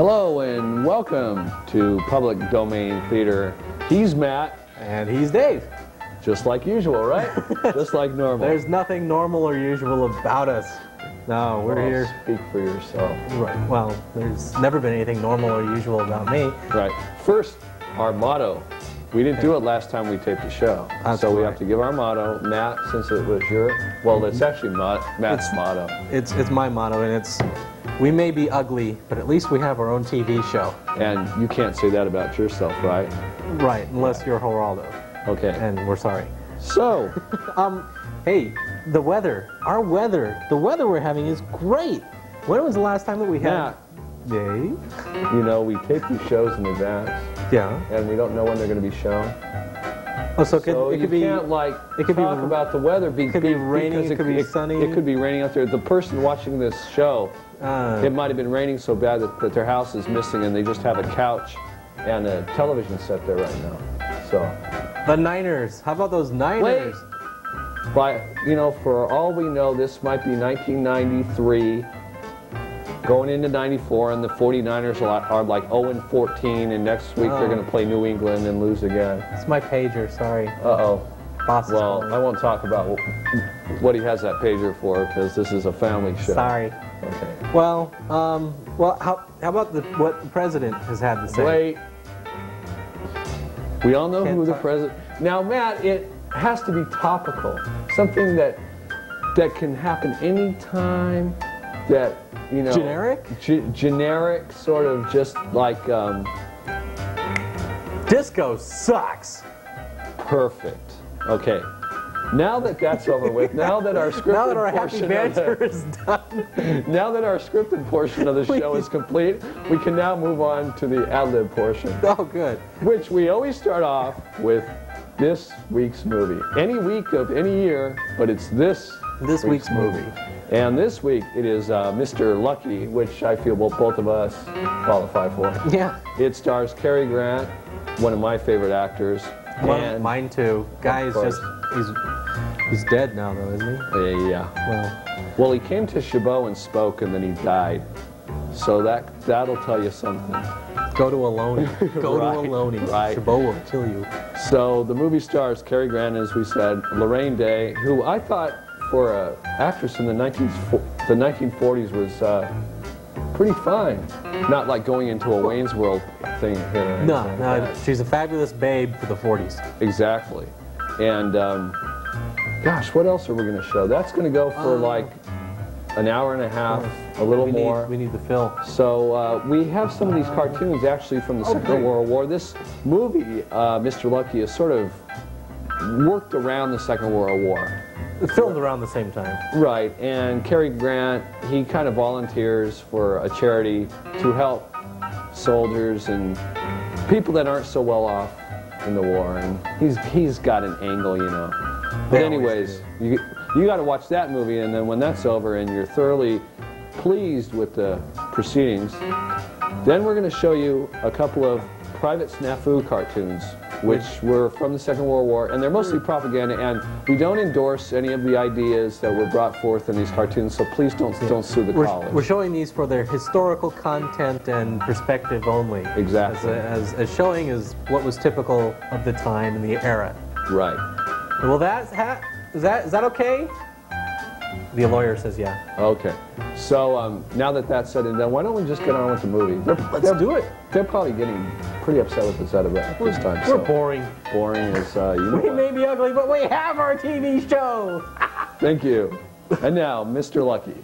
Hello and welcome to Public Domain Theater. He's Matt. And he's Dave. Just like usual, right? Just like normal. There's nothing normal or usual about us. No, we're here. Speak for yourself. Right. Well, there's never been anything normal or usual about me. Right. First, our motto. We didn't do it last time we taped the show. So we have to give our motto. Matt, since it was your... Well, it's actually Matt's motto. It's my motto, and it's... We may be ugly, but at least we have our own TV show. And you can't say that about yourself, right? Right, unless you're Geraldo. Okay. And we're sorry. So... hey, the weather. Our weather. The weather we're having is great. When was the last time that we had... Matt. Dave? You know, we tape these shows in advance. Yeah. And we don't know when they're going to be shown. Oh, so it could be... You can't, like, talk about the weather. It could be raining, it could be sunny. It could be raining out there. The person watching this show, it might have been raining so bad that their house is missing and they just have a couch and a television set there right now. So... The Niners. How about those Niners? Wait. But, you know, for all we know, this might be 1993. Going into 94, and the 49ers are like 0-14, and next week they're going to play New England and lose again. It's my pager, sorry. Uh-oh. Boss is well, calling. I won't talk about what he has that pager for, because this is a family show. Sorry. Okay. Well, how about what the president has had to say? Wait. We all know who the president... Now, Matt, it has to be topical. Something that can happen anytime, that... You know, generic? Generic, sort of just like... Disco sucks. Perfect. Okay. Now that that's over with, now that our scripted portion is done. Now that our scripted portion of the show is complete, we can now move on to the ad-lib portion. Oh, good. Which we always start off with this week's movie. Any week of any year, but it's this week's movie. And this week it is Mr. Lucky, which I feel both of us qualify for. Yeah. It stars Cary Grant, one of my favorite actors. And mine too. Guy is just he's dead now though, isn't he? Yeah. Well, he came to Chabot and spoke, and then he died. So that'll tell you something. Go to Aloni. Go to Aloni. Right. Chabot will kill you. So the movie stars Cary Grant, as we said, Lorraine Day, who I thought for an actress in the 1940s was pretty fine. Not like going into a Wayne's World thing here. No, she's a fabulous babe for the 40s. Exactly. And gosh, what else are we going to show? That's going to go for like an hour and a half, a little more. We need the fill. So we have some of these cartoons actually from the Second World War. This movie, Mr. Lucky, is sort of worked around the Second World War. Filmed around the same time. Right, and Cary Grant, he kind of volunteers for a charity to help soldiers and people that aren't so well off in the war, and he's got an angle, you know. But anyways, you got to watch that movie, and then when that's over and you're thoroughly pleased with the proceedings, then we're going to show you a couple of Private Snafu cartoons, which were from the Second World War, and they're mostly propaganda, and we don't endorse any of the ideas that were brought forth in these cartoons, so please don't sue the college. We're showing these for their historical content and perspective only. Exactly. As showing as what was typical of the time and the era. Right. Well, is that okay? The lawyer says yeah. Okay. So now that that's said and done, why don't we just get on with the movie? Let's do it. They're probably getting pretty upset with us out of it this time. We're boring. Boring is, you know. We may be ugly, but we have our TV show. Thank you. And now, Mr. Lucky.